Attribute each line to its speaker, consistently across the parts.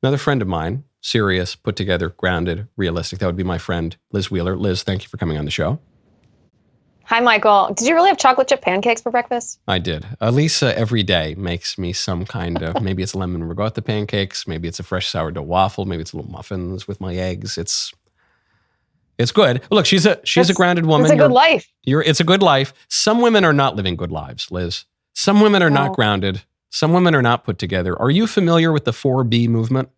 Speaker 1: Another friend of mine, serious, put together, grounded, realistic. That would be my friend, Liz Wheeler. Liz, thank you for coming on the show.
Speaker 2: Hi, Michael. Did you really have chocolate chip pancakes for breakfast?
Speaker 1: I did. Lisa every day makes me some kind of, maybe it's lemon ricotta pancakes, maybe it's a fresh sourdough waffle, maybe it's little muffins with my eggs. It's good. Look, she's a grounded woman.
Speaker 2: It's a good life.
Speaker 1: It's a good life. Some women are not living good lives, Liz. Some women are not grounded. Some women are not put together. Are you familiar with the 4B movement?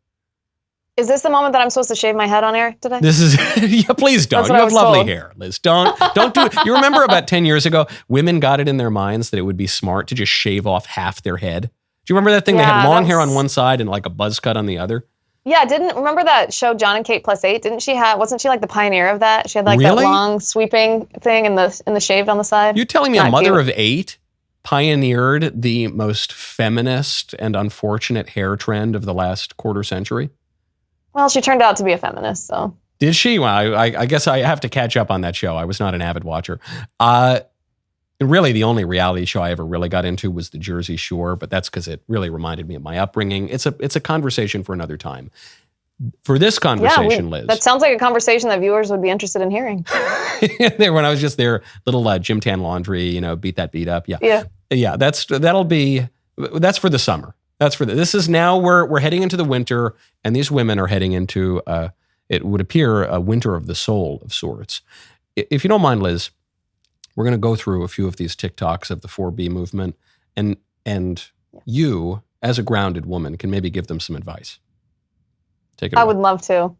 Speaker 2: Is this the moment that I'm supposed to shave my head on air today?
Speaker 1: This is, yeah, please don't. You have lovely hair, Liz. Don't do it. You remember about 10 years ago, women got it in their minds that it would be smart to just shave off half their head. Do you remember that thing? They had long hair on one side and like a buzz cut on the other.
Speaker 2: Yeah, remember that show John and Kate +8? Wasn't she like the pioneer of that? She had like that long sweeping thing and the shaved on the side.
Speaker 1: You're telling me a mother of 8 pioneered the most feminist and unfortunate hair trend of the last quarter century?
Speaker 2: Well, she turned out to be a feminist, so. Did
Speaker 1: she? Well, I guess I have to catch up on that show. I was not an avid watcher. Really, the only reality show I ever really got into was The Jersey Shore, but that's because it really reminded me of my upbringing. It's a conversation for another time. For this conversation, Liz.
Speaker 2: That sounds like a conversation that viewers would be interested in hearing.
Speaker 1: When I was just there, little Gym Tan Laundry, beat that beat up. Yeah. That's for the summer. This is now we're heading into the winter, and these women are heading into it would appear a winter of the soul of sorts. If you don't mind, Liz, we're going to go through a few of these TikToks of the 4B movement, and you, as a grounded woman, can maybe give them some advice. Take it away.
Speaker 2: I would love to.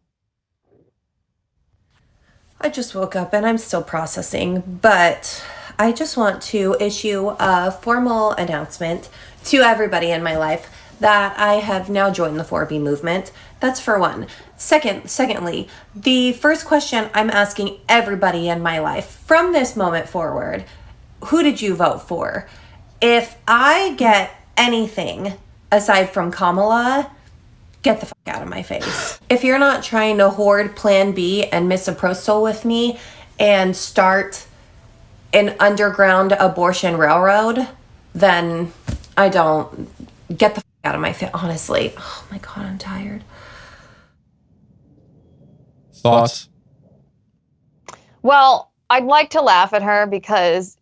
Speaker 3: I just woke up and I'm still processing, but I just want to issue a formal announcement to everybody in my life that I have now joined the 4B movement. That's for one. Secondly, the first question I'm asking everybody in my life from this moment forward, who did you vote for? If I get anything aside from Kamala, get the fuck out of my face. If you're not trying to hoard Plan B and misoprostol with me and start an underground abortion railroad, then I don't. Get the fuck out of my face, honestly. Oh my God, I'm tired.
Speaker 1: Thoughts?
Speaker 2: Well, I'd like to laugh at her because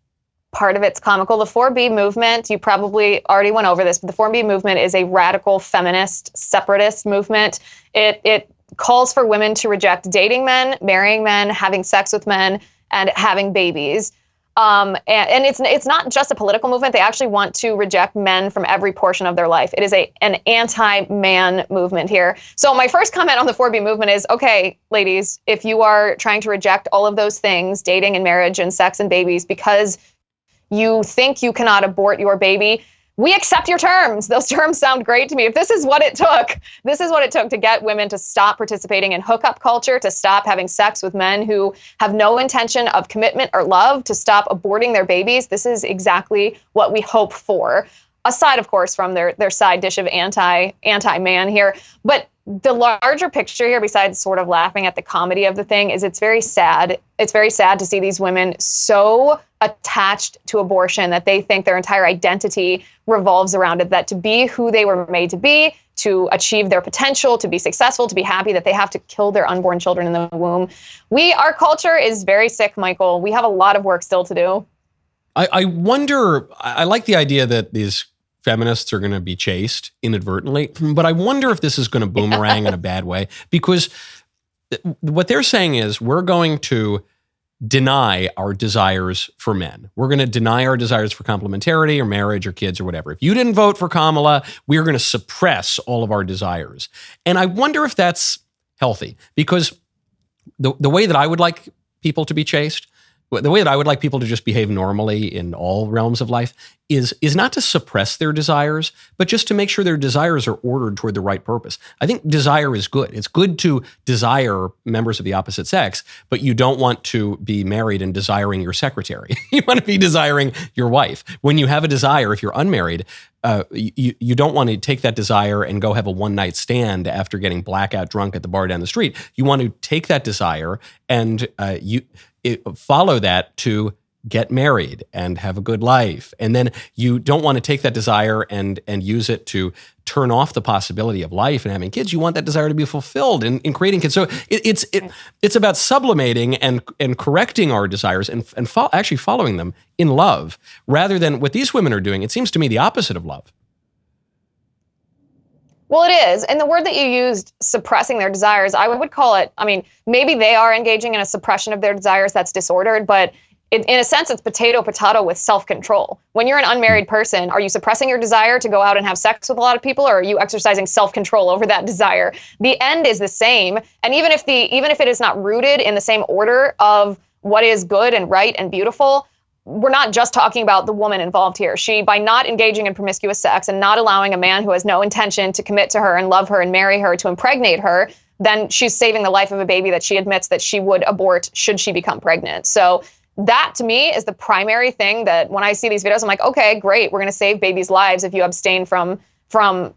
Speaker 2: part of it's comical. The 4B movement, you probably already went over this, but the 4B movement is a radical feminist separatist movement. It calls for women to reject dating men, marrying men, having sex with men, and having babies. And it's not just a political movement. They actually want to reject men from every portion of their life. It is an anti-man movement here. So my first comment on the 4B movement is, okay, ladies, if you are trying to reject all of those things, dating and marriage and sex and babies, because you think you cannot abort your baby, we accept your terms. Those terms sound great to me. If this is what it took to get women to stop participating in hookup culture, to stop having sex with men who have no intention of commitment or love, to stop aborting their babies, this is exactly what we hope for. Aside, of course, from their side dish of anti-man here. But the larger picture here, besides sort of laughing at the comedy of the thing, is it's very sad. It's very sad to see these women so attached to abortion that they think their entire identity revolves around it, that to be who they were made to be, to achieve their potential, to be successful, to be happy, that they have to kill their unborn children in the womb. Our culture is very sick, Michael. We have a lot of work still to do.
Speaker 1: I wonder, I like the idea that these feminists are going to be chased inadvertently, but I wonder if this is going to boomerang in a bad way, because what they're saying is we're going to deny our desires for men. We're going to deny our desires for complementarity or marriage or kids or whatever. If you didn't vote for Kamala, we're going to suppress all of our desires. And I wonder if that's healthy, because the way that I would like people to be chased, the way that I would like people to just behave normally in all realms of life is not to suppress their desires, but just to make sure their desires are ordered toward the right purpose. I think desire is good. It's good to desire members of the opposite sex, but you don't want to be married and desiring your secretary. You want to be desiring your wife. When you have a desire, if you're unmarried, you don't want to take that desire and go have a one-night stand after getting blackout drunk at the bar down the street. You want to take that desire and follow that to get married and have a good life. And then you don't want to take that desire and use it to turn off the possibility of life and having kids. You want that desire to be fulfilled in creating kids. So it's about sublimating and correcting our desires and actually following them in love, rather than what these women are doing. It seems to me the opposite of love.
Speaker 2: Well, it is. And the word that you used, suppressing their desires, I would call it, I mean, maybe they are engaging in a suppression of their desires that's disordered, but in a sense, it's potato with self-control. When you're an unmarried person, are you suppressing your desire to go out and have sex with a lot of people, or are you exercising self-control over that desire? The end is the same. And even if it is not rooted in the same order of what is good and right and beautiful, we're not just talking about the woman involved here. She, by not engaging in promiscuous sex and not allowing a man who has no intention to commit to her and love her and marry her to impregnate her, then she's saving the life of a baby that she admits that she would abort should she become pregnant. So that, to me, is the primary thing that when I see these videos, I'm like, okay, great. We're going to save babies' lives if you abstain from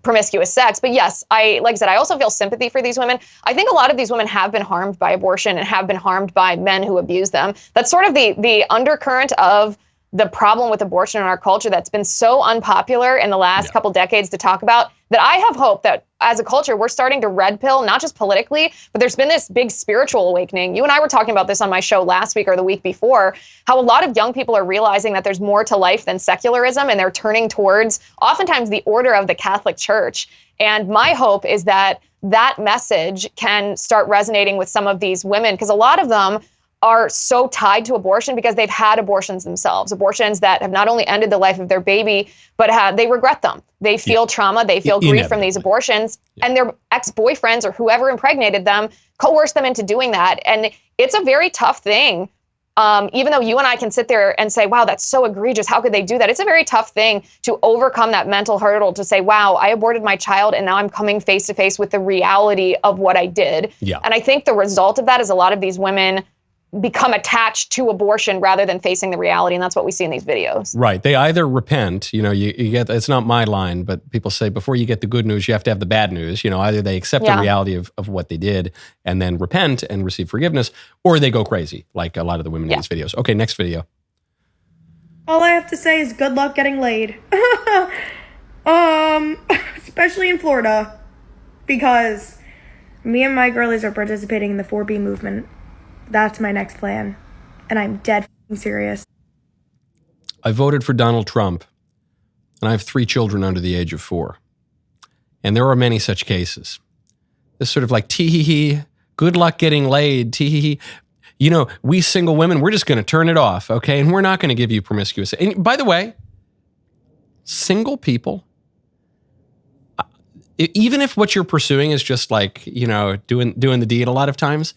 Speaker 2: promiscuous sex. But yes, like I said, I also feel sympathy for these women. I think a lot of these women have been harmed by abortion and have been harmed by men who abuse them. That's sort of the undercurrent of the problem with abortion in our culture that's been so unpopular in the last couple decades to talk about, that I have hope that as a culture, we're starting to red pill, not just politically, but there's been this big spiritual awakening. You and I were talking about this on my show last week or the week before, how a lot of young people are realizing that there's more to life than secularism, and they're turning towards oftentimes the order of the Catholic Church. And my hope is that that message can start resonating with some of these women, because a lot of them are so tied to abortion because they've had abortions themselves, abortions that have not only ended the life of their baby, but they regret them. They feel trauma, they feel grief from these abortions, and their ex-boyfriends or whoever impregnated them coerce them into doing that. And it's a very tough thing. Even though you and I can sit there and say, wow, that's so egregious, how could they do that? It's a very tough thing to overcome that mental hurdle to say, wow, I aborted my child and now I'm coming face to face with the reality of what I did. Yeah. And I think the result of that is a lot of these women become attached to abortion rather than facing the reality. And that's what we see in these videos. Right.
Speaker 1: They either repent, you get, it's not my line, but people say before you get the good news, you have to have the bad news. Either they accept the reality of what they did and then repent and receive forgiveness, or they go crazy, like a lot of the women in these videos. Okay, next video.
Speaker 4: All I have to say is good luck getting laid. Especially in Florida, because me and my girlies are participating in the 4B movement. That's my next plan. And I'm dead serious.
Speaker 1: I voted for Donald Trump, and I have 3 children under the age of 4. And there are many such cases. This sort of like, tee-hee-hee, good luck getting laid, tee-hee-hee. We single women, we're just going to turn it off, okay? And we're not going to give you promiscuous. And by the way, single people, even if what you're pursuing is just like, doing the deed a lot of times,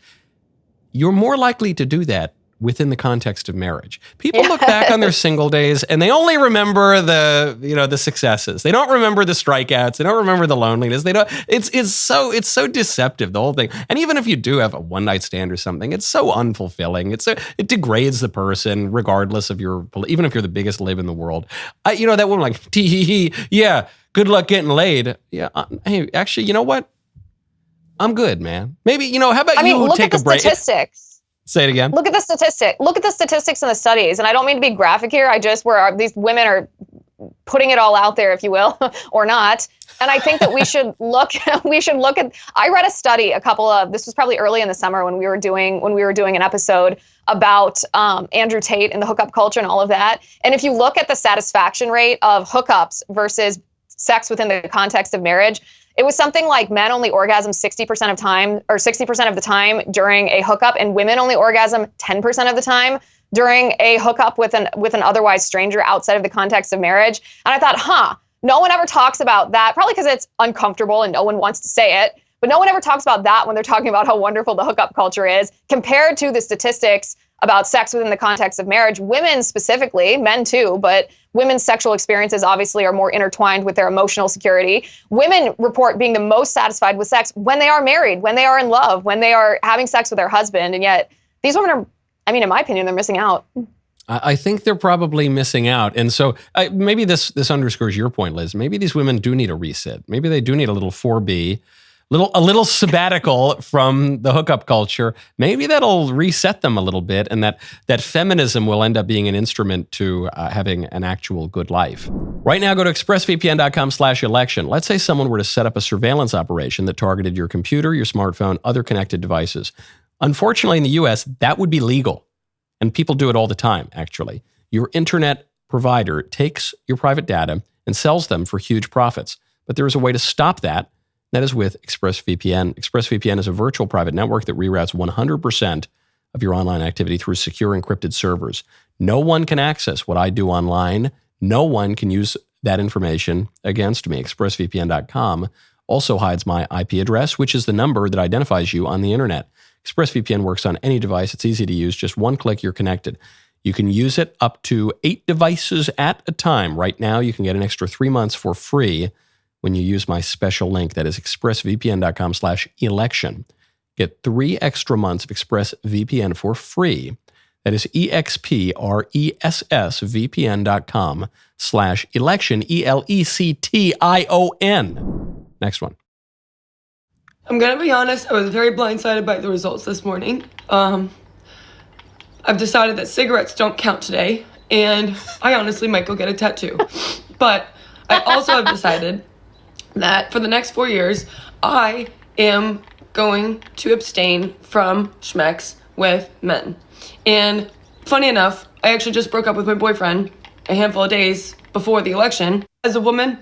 Speaker 1: you're more likely to do that within the context of marriage. People look back on their single days and they only remember the successes. They don't remember the strikeouts. They don't remember the loneliness. It's so deceptive, the whole thing. And even if you do have a one night stand or something, it's so unfulfilling. It degrades the person regardless of even if you're the biggest lib in the world. That woman like, tee-hee-hee, yeah, good luck getting laid. Yeah, hey, actually, you know what? I'm good, man. Maybe, how about you take a break?
Speaker 2: Statistics.
Speaker 1: Say it again.
Speaker 2: Look at the statistics and the studies. And I don't mean to be graphic here. These women are putting it all out there, if you will, or not. And I think that we should look at, I read a study this was probably early in the summer when we were doing an episode about Andrew Tate and the hookup culture and all of that. And if you look at the satisfaction rate of hookups versus sex within the context of marriage, it was something like men only orgasm 60% of the time during a hookup, and women only orgasm 10% of the time during a hookup with an otherwise stranger outside of the context of marriage. And I thought, no one ever talks about that, probably because it's uncomfortable and no one wants to say it, but no one ever talks about that when they're talking about how wonderful the hookup culture is compared to the statistics about sex within the context of marriage. Women specifically, men too, but women's sexual experiences obviously are more intertwined with their emotional security. Women report being the most satisfied with sex when they are married, when they are in love, when they are having sex with their husband. And yet these women are, in my opinion, they're missing out.
Speaker 1: I think they're probably missing out. And so maybe this underscores your point, Liz. Maybe these women do need a reset. Maybe they do need a little 4B. a little sabbatical from the hookup culture. Maybe that'll reset them a little bit, and that feminism will end up being an instrument to having an actual good life. Right now, go to expressvpn.com/election. Let's say someone were to set up a surveillance operation that targeted your computer, your smartphone, other connected devices. Unfortunately, in the US, that would be legal. And people do it all the time, actually. Your internet provider takes your private data and sells them for huge profits. But there is a way to stop that. That is with ExpressVPN. ExpressVPN is a virtual private network that reroutes 100% of your online activity through secure encrypted servers. No one can access what I do online. No one can use that information against me. ExpressVPN.com also hides my IP address, which is the number that identifies you on the internet. ExpressVPN works on any device. It's easy to use. Just one click, you're connected. You can use it up to 8 devices at a time. Right now, you can get an extra 3 months for free when you use my special link. That is expressvpn.com/election. Get 3 extra months of ExpressVPN for free. That is expressvpn.com/election, ELECTION. Next one.
Speaker 5: I'm going to be honest, I was very blindsided by the results this morning. I've decided that cigarettes don't count today, and I honestly might go get a tattoo. But I also have decided that for the next 4 years, I am going to abstain from schmex with men. And funny enough, I actually just broke up with my boyfriend a handful of days before the election. As a woman,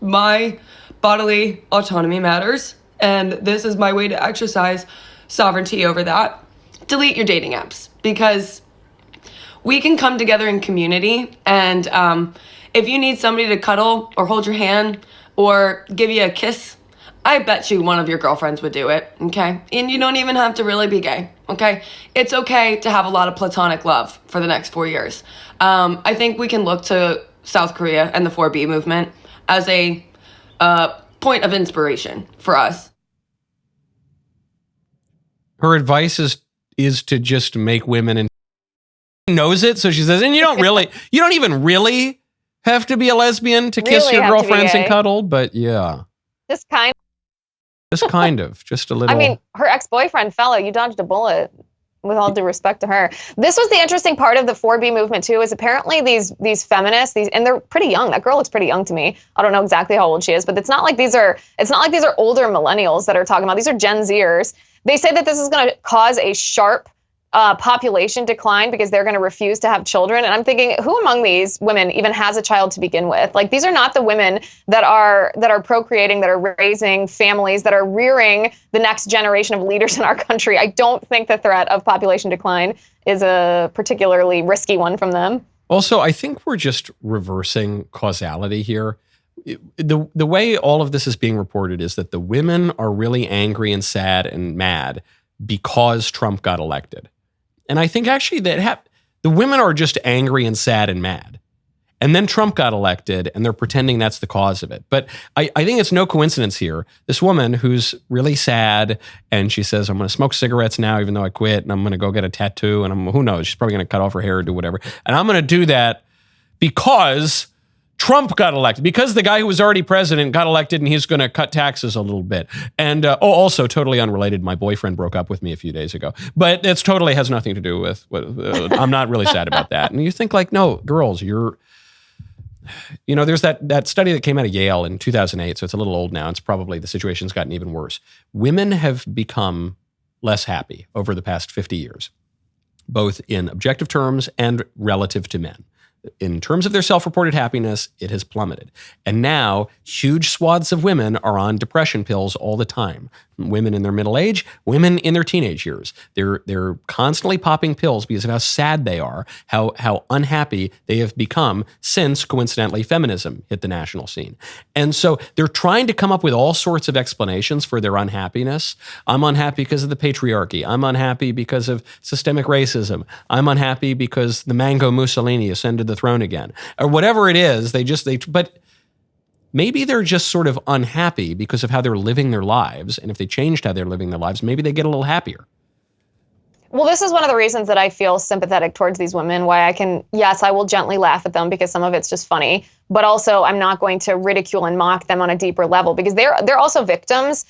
Speaker 5: my bodily autonomy matters, and this is my way to exercise sovereignty over that. Delete your dating apps, because we can come together in community, and if you need somebody to cuddle or hold your hand or give you a kiss, I bet you one of your girlfriends would do it, okay? And you don't even have to really be gay, okay? It's okay to have a lot of platonic love for the next 4 years. I think we can look to South Korea and the 4B movement as a point of inspiration for us.
Speaker 1: Her advice is to just make women, and knows it, so she says, and you don't even really have to be a lesbian to kiss your girlfriends and cuddle, but yeah.
Speaker 2: Just kind
Speaker 1: just a little.
Speaker 2: I mean, her ex-boyfriend, fella, you dodged a bullet, with all due respect to her. This was the interesting part of the 4B movement too, is apparently these feminists, and they're pretty young. That girl looks pretty young to me. I don't know exactly how old she is, but it's not like these are older millennials that are talking about. These are Gen Zers. They say that this is going to cause a sharp population decline because they're going to refuse to have children. And I'm thinking, who among these women even has a child to begin with? Like, these are not the women that are procreating, that are raising families, that are rearing the next generation of leaders in our country. I don't think the threat of population decline is a particularly risky one from them.
Speaker 1: Also, I think we're just reversing causality here. The way all of this is being reported is that the women are really angry and sad and mad because Trump got elected. And I think actually the women are just angry and sad and mad. And then Trump got elected, and they're pretending that's the cause of it. But I think it's no coincidence here. This woman who's really sad, and she says, I'm going to smoke cigarettes now, even though I quit, and I'm going to go get a tattoo, and who knows, she's probably going to cut off her hair or do whatever. And I'm going to do that because Trump got elected, because the guy who was already president got elected, and he's going to cut taxes a little bit. And also totally unrelated, my boyfriend broke up with me a few days ago. But it's totally has nothing to do with I'm not really sad about that. And you think like, no, girls, there's that study that came out of Yale in 2008, so it's a little old now. It's probably the situation's gotten even worse. Women have become less happy over the past 50 years, both in objective terms and relative to men. In terms of their self-reported happiness, it has plummeted. And now, huge swaths of women are on depression pills all the time. Women in their middle age, women in their teenage years. They're constantly popping pills because of how sad they are, how unhappy they have become since, coincidentally, feminism hit the national scene. And so they're trying to come up with all sorts of explanations for their unhappiness. I'm unhappy because of the patriarchy. I'm unhappy because of systemic racism. I'm unhappy because the Mango Mussolini ascended the throne again. Or whatever it is, but maybe they're just sort of unhappy because of how they're living their lives. And if they changed how they're living their lives, maybe they get a little happier.
Speaker 2: Well, this is one of the reasons that I feel sympathetic towards these women, why I will gently laugh at them because some of it's just funny, but also I'm not going to ridicule and mock them on a deeper level because they're also victims.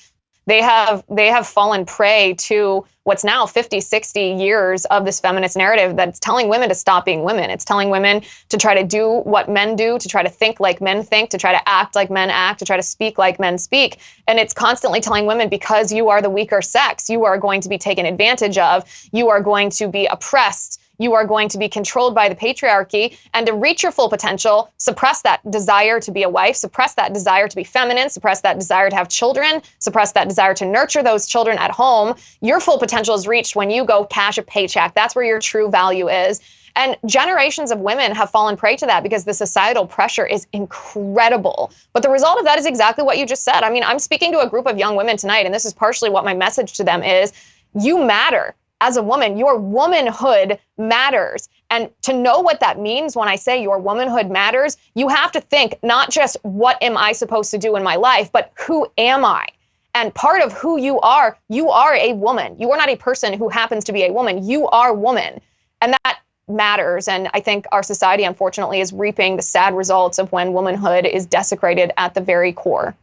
Speaker 2: They have fallen prey to what's now 50, 60 years of this feminist narrative that's telling women to stop being women. It's telling women to try to do what men do, to try to think like men think, to try to act like men act, to try to speak like men speak. And it's constantly telling women, because you are the weaker sex, you are going to be taken advantage of, you are going to be oppressed, you are going to be controlled by the patriarchy, and to reach your full potential, suppress that desire to be a wife, suppress that desire to be feminine, suppress that desire to have children, suppress that desire to nurture those children at home. Your full potential is reached when you go cash a paycheck. That's where your true value is. And generations of women have fallen prey to that because the societal pressure is incredible. But the result of that is exactly what you just said. I mean, I'm speaking to a group of young women tonight, and this is partially what my message to them is. You matter. As a woman, your womanhood matters. And to know what that means when I say your womanhood matters, you have to think not just what am I supposed to do in my life, but who am I? And part of who you are a woman. You are not a person who happens to be a woman. You are woman. And that matters. And I think our society, unfortunately, is reaping the sad results of when womanhood is desecrated at the very core.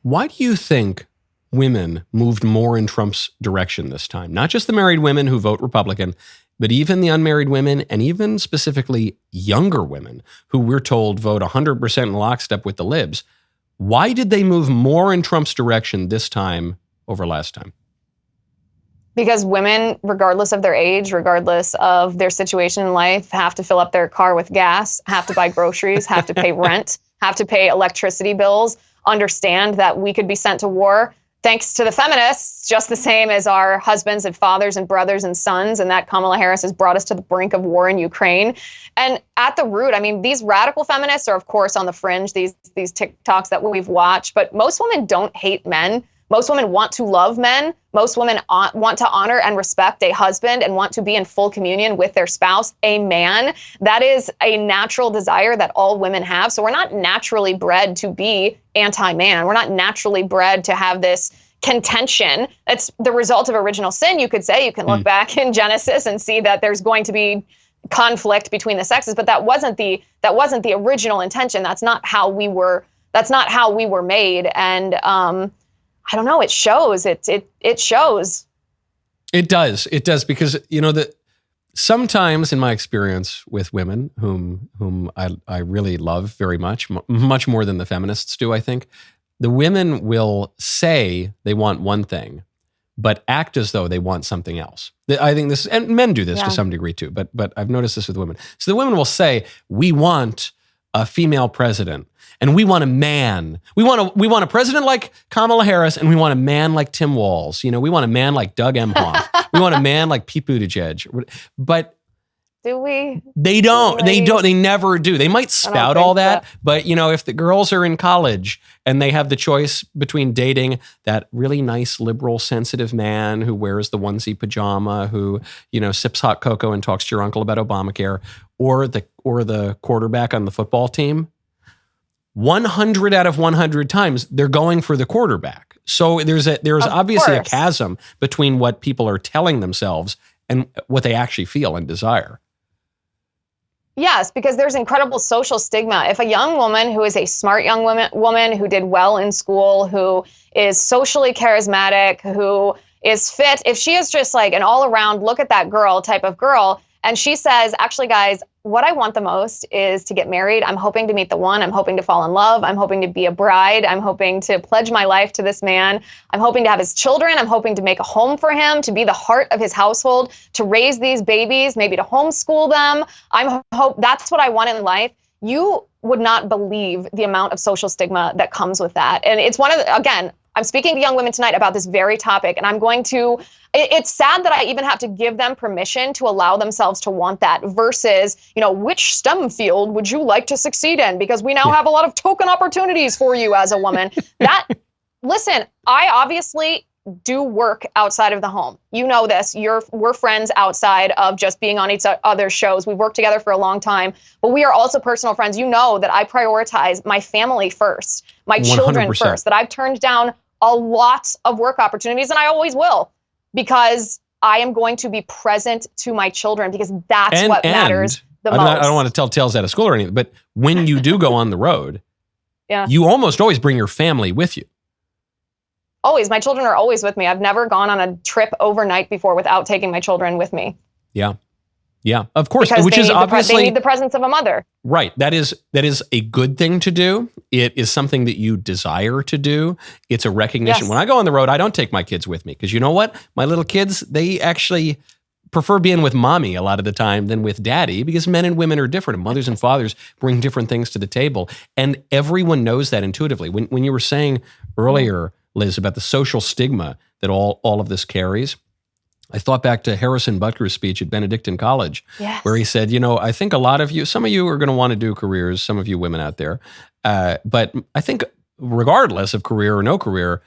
Speaker 1: Why do you think women moved more in Trump's direction this time? Not just the married women who vote Republican, but even the unmarried women, and even specifically younger women who we're told vote 100% in lockstep with the libs. Why did they move more in Trump's direction this time over last time?
Speaker 2: Because women, regardless of their age, regardless of their situation in life, have to fill up their car with gas, have to buy groceries, have to pay rent, have to pay electricity bills, understand that we could be sent to war thanks to the feminists, just the same as our husbands and fathers and brothers and sons, and that Kamala Harris has brought us to the brink of war in Ukraine. And at the root, I mean, these radical feminists are, of course, on the fringe, these TikToks that we've watched, but most women don't hate men. Most women want to love men. Most women want to honor and respect a husband and want to be in full communion with their spouse, a man. That is a natural desire that all women have. So we're not naturally bred to be anti-man. We're not naturally bred to have this contention. It's the result of original sin, you could say. You can look back in Genesis and see that there's going to be conflict between the sexes, but that wasn't the original intention. That's not how we were made. And I don't know. It shows. It shows.
Speaker 1: It does. It does, because that sometimes in my experience with women whom I really love very much, much more than the feminists do, I think, the women will say they want one thing, but act as though they want something else. I think this, and men do this to some degree too, but I've noticed this with women. So the women will say, we want a female president, and we want a man. We want a president like Kamala Harris, and we want a man like Tim Walz. We want a man like Doug Emhoff. We want a man like Pete Buttigieg. But
Speaker 2: do we?
Speaker 1: They don't. They don't. They never do. They might spout all that, but if the girls are in college and they have the choice between dating that really nice, liberal, sensitive man who wears the onesie pajama, who sips hot cocoa and talks to your uncle about Obamacare, or the quarterback on the football team, 100 out of 100 times they're going for the quarterback. So there's obviously a chasm between what people are telling themselves and what they actually feel and desire.
Speaker 2: Yes, because there's incredible social stigma. If a young woman who is a smart young woman who did well in school, who is socially charismatic, who is fit, if she is just like an all around look at that girl type of girl, and she says, actually, guys, what I want the most is to get married. I'm hoping to meet the one. I'm hoping to fall in love. I'm hoping to be a bride. I'm hoping to pledge my life to this man. I'm hoping to have his children. I'm hoping to make a home for him, to be the heart of his household, to raise these babies, maybe to homeschool them. That's what I want in life. You would not believe the amount of social stigma that comes with that. And it's again, I'm speaking to young women tonight about this very topic, and it's sad that I even have to give them permission to allow themselves to want that versus, which STEM field would you like to succeed in? Because we now have a lot of token opportunities for you as a woman. Listen, I obviously do work outside of the home. You know this. We're friends outside of just being on each other's shows. We've worked together for a long time, but we are also personal friends. You know that I prioritize my family first, my children
Speaker 1: 100%.
Speaker 2: first, that I've turned down a lot of work opportunities, and I always will, because I am going to be present to my children, because that's what matters the most.
Speaker 1: I don't want to tell tales out of school or anything, but when you do go on the road, you almost always bring your family with you.
Speaker 2: Always. My children are always with me. I've never gone on a trip overnight before without taking my children with me.
Speaker 1: Yeah. Yeah, of course,
Speaker 2: Because
Speaker 1: which is obviously
Speaker 2: they need the presence of a mother.
Speaker 1: right. That is a good thing to do. It is something that you desire to do. It's a recognition.
Speaker 2: Yes.
Speaker 1: When I go on the road, I don't take my kids with me because you know what? My little kids, they actually prefer being with mommy a lot of the time than with daddy because men and women are different. And mothers and fathers bring different things to the table. And everyone knows that intuitively. When you were saying earlier, Liz, about the social stigma that all of this carries, I thought back to Harrison Butker's speech at Benedictine College,
Speaker 2: Yes.
Speaker 1: where he said, I think a lot of you, some of you are going to want to do careers, some of you women out there. But I think regardless of career or no career,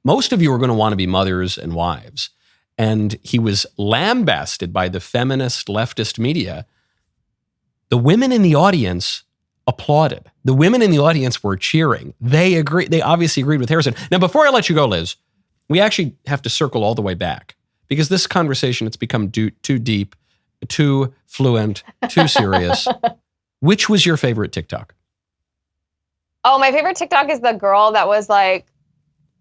Speaker 1: most of you are going to want to be mothers and wives. And he was lambasted by the feminist leftist media. The women in the audience applauded. The women in the audience were cheering. They obviously agreed with Harrison. Now, before I let you go, Liz, we actually have to circle all the way back. Because this conversation, it's become too deep, too fluent, too serious. Which was your favorite TikTok?
Speaker 2: Oh, my favorite TikTok is the girl that was like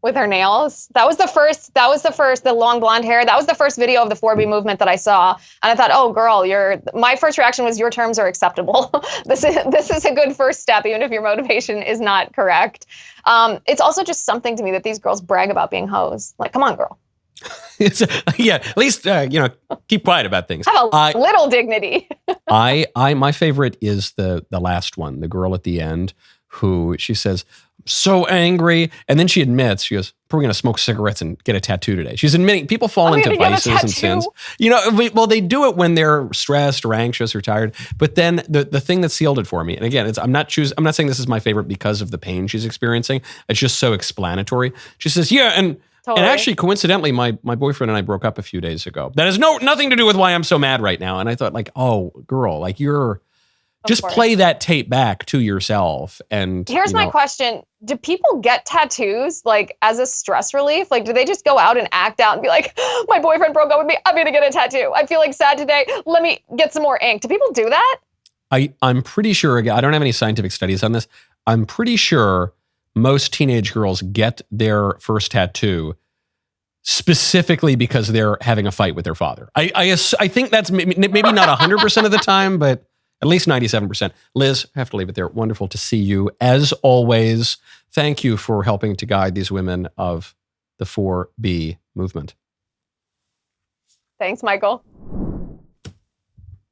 Speaker 2: with her nails. That was the first, the long blonde hair. That was the first video of the 4B movement that I saw. And I thought, oh girl, my first reaction was your terms are acceptable. This is a good first step, even if your motivation is not correct. It's also just something to me that these girls brag about being hoes. Like, come on, girl.
Speaker 1: At least keep quiet about things.
Speaker 2: Have a little dignity.
Speaker 1: My favorite is the last one, the girl at the end who she says, I'm so angry. And then she admits, she goes, we're going to smoke cigarettes and get a tattoo today. She's admitting people fall into vices and sins. Well, they do it when they're stressed or anxious or tired. But then the thing that sealed it for me, and again, I'm not saying this is my favorite because of the pain she's experiencing. It's just so explanatory. She says, and actually, coincidentally, my boyfriend and I broke up a few days ago. That has nothing to do with why I'm so mad right now. And I thought, like, oh, girl, like just play that tape back to yourself. And
Speaker 2: here's my question: do people get tattoos like as a stress relief? Like, do they just go out and act out and be like, my boyfriend broke up with me, I'm gonna get a tattoo. I feel like sad today. Let me get some more ink. Do people do that?
Speaker 1: I'm pretty sure. I don't have any scientific studies on this. I'm pretty sure most teenage girls get their first tattoo specifically because they're having a fight with their father. I think that's maybe not 100% of the time, but at least 97%. Liz, I have to leave it there. Wonderful to see you. As always, thank you for helping to guide these women of the 4B movement.
Speaker 2: Thanks, Michael.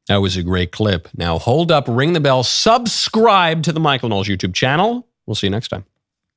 Speaker 1: That was a great clip. Now hold up, ring the bell, subscribe to the Michael Knowles YouTube channel. We'll see you next time.